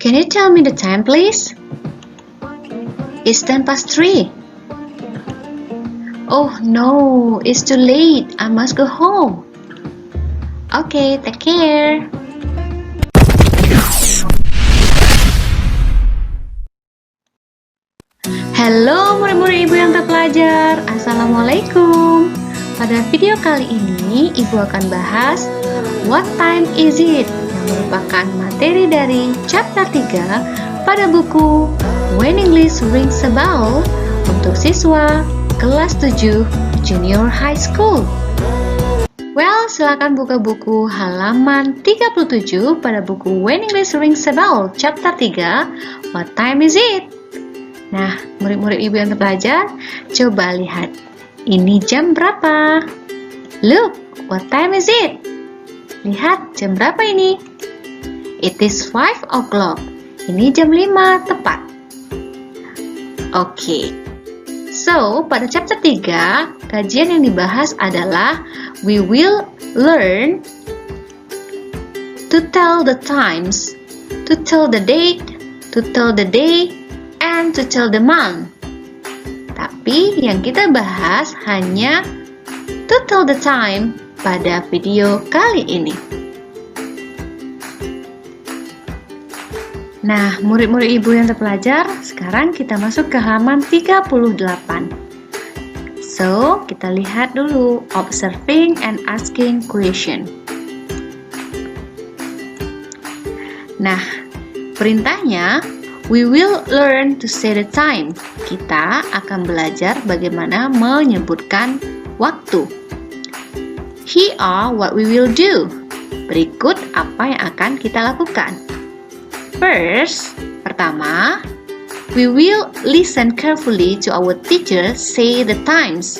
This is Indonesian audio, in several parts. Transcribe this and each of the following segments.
Can you tell me the time, please? It's 3:10. Oh no, it's too late. I must go home. Okay, take care. Halo murid-murid Ibu yang terpelajar, Assalamualaikum. Pada video kali ini, Ibu akan bahas What time is it? Yang merupakan materi dari chapter 3 pada buku When English Rings a Bell untuk siswa kelas 7 Junior High School. Well, silakan buka buku halaman 37 pada buku When English Rings a Bell chapter 3 What time is it? Nah, murid-murid Ibu yang terpelajar, coba lihat. Ini jam berapa? Look, what time is it? Lihat, jam berapa ini? It is 5 o'clock. Ini jam 5 tepat. Oke. So, pada chapter 3, kajian yang dibahas adalah we will learn to tell the times, to tell the date, to tell the day, and to tell the month. Tapi yang kita bahas hanya to tell the time pada video kali ini. Nah, murid-murid Ibu yang terpelajar, sekarang kita masuk ke halaman 38. So, kita lihat dulu observing and asking question. Nah, perintahnya we will learn to say the time. Kita akan belajar bagaimana menyebutkan waktu. Here are what we will do. Berikut apa yang akan kita lakukan. First, pertama, we will listen carefully to our teacher say the times.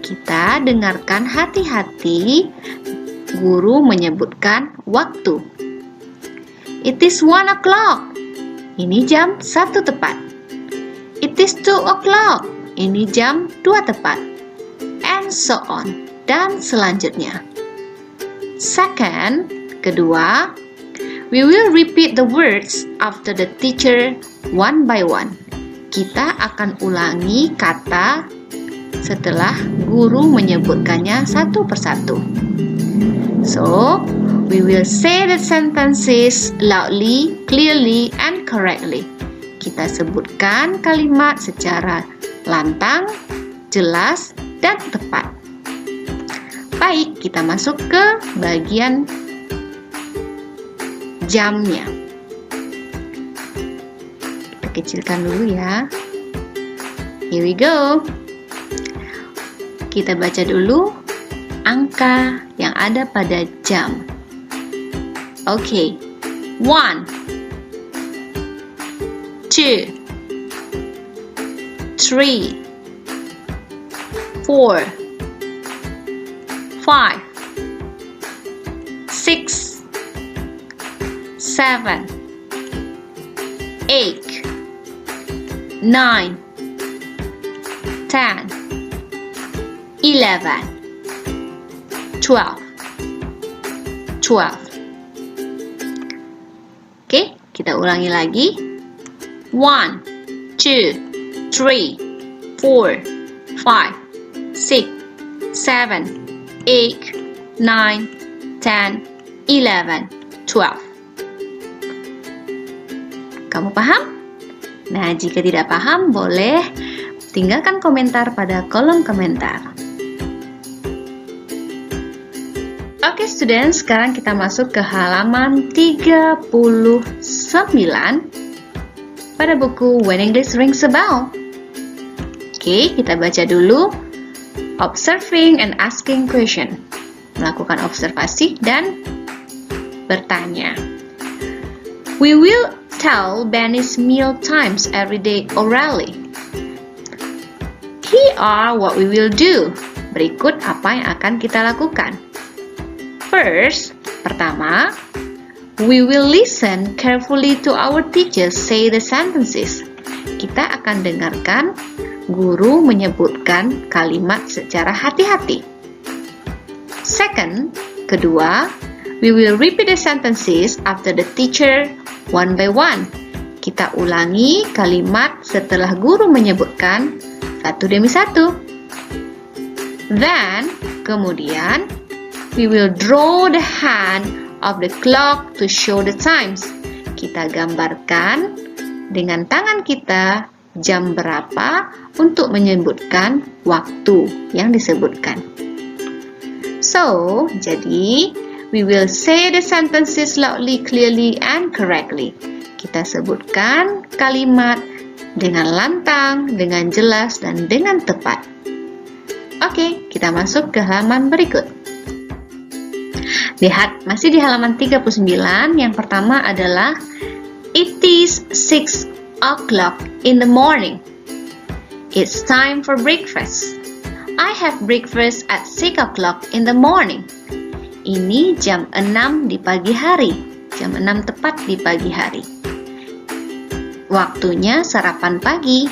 Kita dengarkan hati-hati guru menyebutkan waktu. It is 1 o'clock. Ini jam 1 tepat. It is 2 o'clock. Ini jam 2 tepat. And so on. Dan selanjutnya. Second, kedua, we will repeat the words after the teacher one by one. Kita akan ulangi kata setelah guru menyebutkannya satu persatu. So, we will say the sentences loudly, clearly, and correctly. Kita sebutkan kalimat secara lantang, jelas, dan tepat. Baik, kita masuk ke bagian jamnya. Kita kecilkan dulu ya. Here we go. Kita baca dulu angka yang ada pada jam. Okay. 1 2 3 4 5 6 7 8 9 10 11 12 Oke, kita ulangi lagi. 1 2 3 4 5 6 7 8 9 10 11 12. Kamu paham? Nah, jika tidak paham, boleh tinggalkan komentar pada kolom komentar. Oke, students, sekarang kita masuk ke halaman 39 pada buku When English Rings a Bell. Oke, kita baca dulu observing and asking question. Melakukan observasi dan bertanya. We will tell Benny's meal times every day orally. Here are what we will do. Berikut apa yang akan kita lakukan. First, pertama, we will listen carefully to our teacher say the sentences. Kita akan dengarkan guru menyebutkan kalimat secara hati-hati. Second, kedua, we will repeat the sentences after the teacher one by one. Kita ulangi kalimat setelah guru menyebutkan satu demi satu. Then, kemudian, we will draw the hand of the clock to show the times. Kita gambarkan dengan tangan kita jam berapa untuk menyebutkan waktu yang disebutkan. So, jadi, we will say the sentences loudly, clearly, and correctly. Kita sebutkan kalimat dengan lantang, dengan jelas, dan dengan tepat. Oke, kita masuk ke halaman berikut. Lihat, masih di halaman 39. Yang pertama adalah it is 6 o'clock in the morning. It's time for breakfast. I have breakfast at 6 o'clock in the morning. Ini jam 6 di pagi hari. Jam 6 tepat di pagi hari. Waktunya sarapan pagi.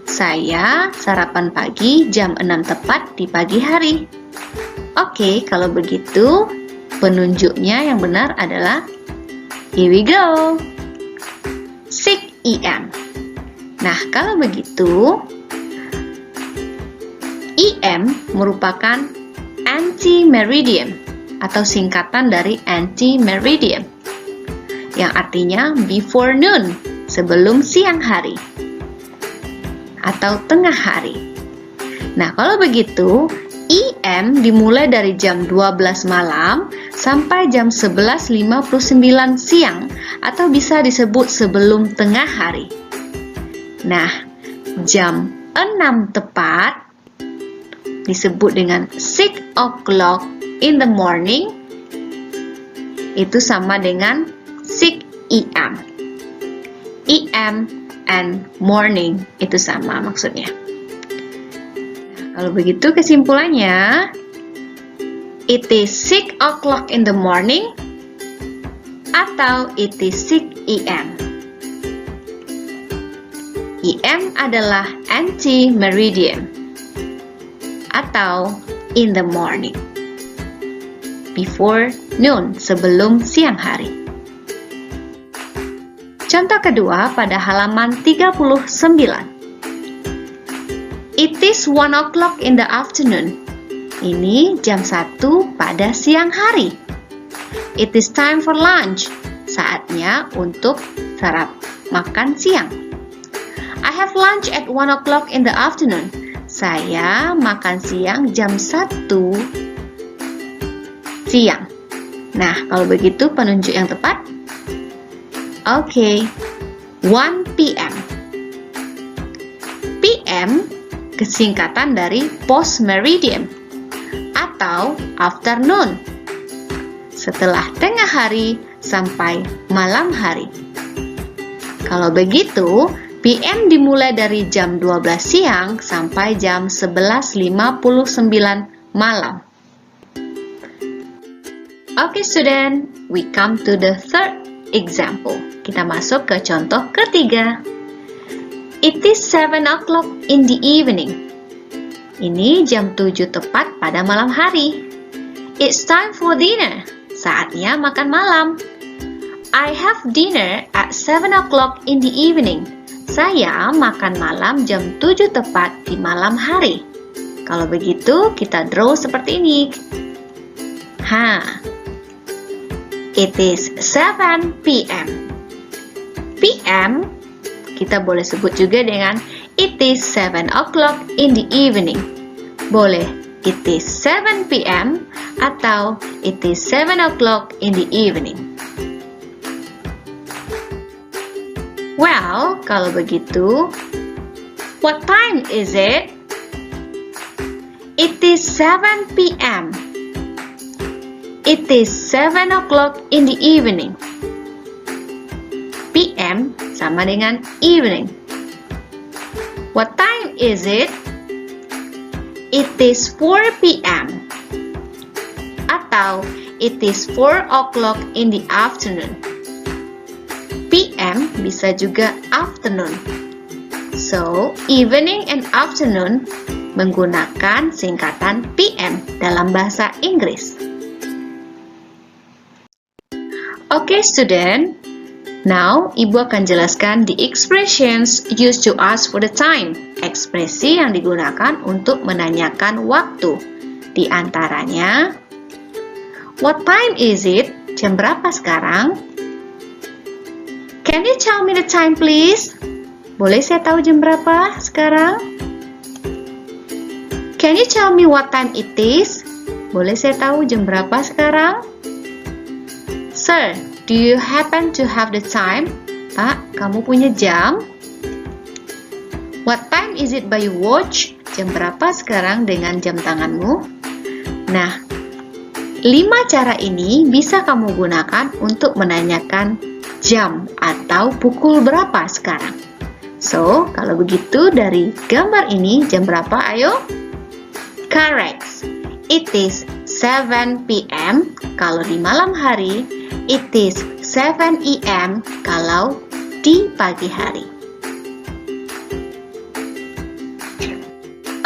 Saya sarapan pagi jam 6 tepat di pagi hari. Oke, kalau begitu, penunjuknya yang benar adalah here we go. 6 AM. Nah, kalau begitu, EM merupakan anti-meridian atau singkatan dari anti-meridian yang artinya before noon, sebelum siang hari atau tengah hari. Nah, kalau begitu, EM dimulai dari jam 12 malam sampai jam 11.59 siang atau bisa disebut sebelum tengah hari. Nah, jam 6 tepat disebut dengan 6 o'clock in the morning, itu sama dengan 6 AM. EM and morning itu sama maksudnya. Nah, kalau begitu kesimpulannya, it is 6 o'clock in the morning atau it is 6 AM. EM adalah anti-meridian atau in the morning, before noon, sebelum siang hari. Contoh kedua pada halaman 39. It is 1 o'clock in the afternoon. Ini jam 1 pada siang hari. It is time for lunch. Saatnya untuk makan siang. I have lunch at 1 o'clock in the afternoon. Saya makan siang jam 1 siang. Nah, kalau begitu penunjuk yang tepat. Oke, 1 PM. PM kesingkatan dari post meridian atau afternoon, setelah tengah hari sampai malam hari. Kalau begitu, PM dimulai dari jam 12 siang sampai jam 11.59 malam. Oke, student, we come to the third example. Kita masuk ke contoh ketiga. It is 7 o'clock in the evening. Ini jam 7 tepat pada malam hari. It's time for dinner. Saatnya makan malam. I have dinner at 7 o'clock in the evening. Saya makan malam jam 7 tepat di malam hari. Kalau begitu, kita draw seperti ini. It is 7 PM. PM kita boleh sebut juga dengan it is 7 o'clock in the evening. Boleh it is 7 PM atau it is 7 o'clock in the evening. Well, kalau begitu, what time is it? It is 7 PM. It is 7 o'clock in the evening. PM sama dengan evening. What time is it? It is 4 PM. Atau it is 4 o'clock in the afternoon. PM bisa juga afternoon. So, evening and afternoon menggunakan singkatan PM dalam bahasa Inggris. Oke, student. Now, Ibu akan jelaskan the expressions used to ask for the time. Ekspresi yang digunakan untuk menanyakan waktu. Di antaranya, what time is it? Jam berapa sekarang? Can you tell me the time, please? Boleh saya tahu jam berapa sekarang? Can you tell me what time it is? Boleh saya tahu jam berapa sekarang? Sir, do you happen to have the time? Pak, kamu punya jam? What time is it by your watch? Jam berapa sekarang dengan jam tanganmu? Nah, 5 cara ini bisa kamu gunakan untuk menanyakan jam atau pukul berapa sekarang. So, kalau begitu dari gambar ini jam berapa? Ayo. Correct. It is 7 p.m. Kalau di malam hari, it is 7 a.m. kalau di pagi hari.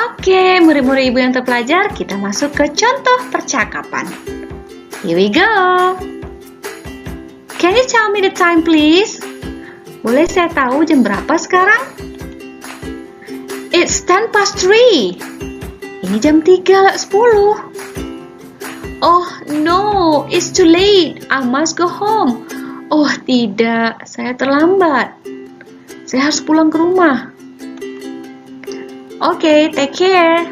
Oke, murid-murid Ibu yang terpelajar, kita masuk ke contoh percakapan. Here we go. Can you tell me the time, please? Boleh saya tahu jam berapa sekarang? It's 10:03. Ini jam 3:10. Oh no, it's too late. I must go home. Oh tidak, saya terlambat. Saya harus pulang ke rumah. Oke, take care.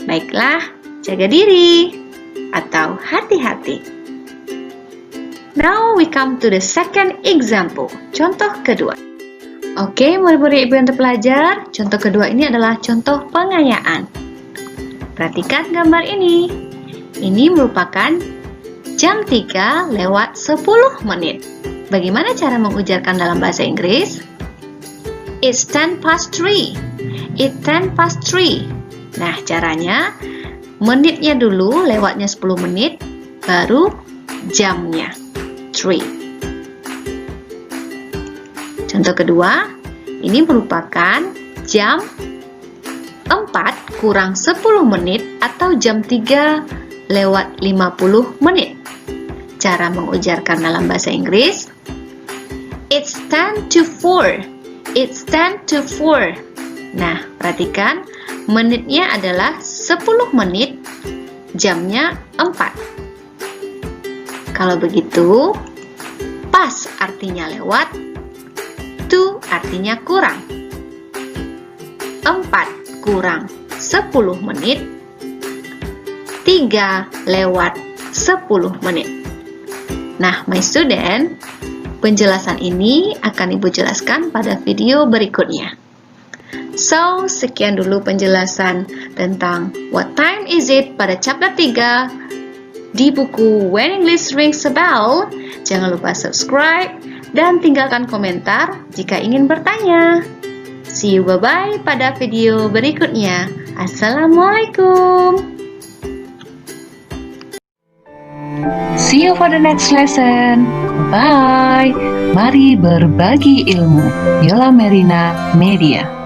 Baiklah, jaga diri. Atau hati-hati. Now we come to the second example. Contoh kedua. Oke, murid-murid Ibu yang terpelajar. Contoh kedua ini adalah contoh pengayaan. Perhatikan gambar ini. Ini merupakan jam 3 lewat 10 menit. Bagaimana cara mengujarkan dalam bahasa Inggris? It's 10:03. It's 10:03. Nah, caranya menitnya dulu, lewatnya 10 menit, baru jamnya. 3. Contoh kedua, ini merupakan jam 4 kurang 10 menit atau jam 3 lewat 50 menit. Cara mengujarkan dalam bahasa Inggris, it's 10:04. It's 10:04. Nah, perhatikan, menitnya adalah 10 menit, jamnya 4. Kalau begitu, pas artinya lewat, to artinya kurang. 4 kurang 10 menit, 3 lewat 10 menit. Nah, my student, penjelasan ini akan Ibu jelaskan pada video berikutnya. So, sekian dulu penjelasan tentang What Time Is It pada chapter 3 di buku When English Rings a Bell. Jangan lupa subscribe dan tinggalkan komentar jika ingin bertanya. See you, bye-bye pada video berikutnya. Assalamualaikum. See you for the next lesson. Bye. Mari berbagi ilmu. Yola Merina Media.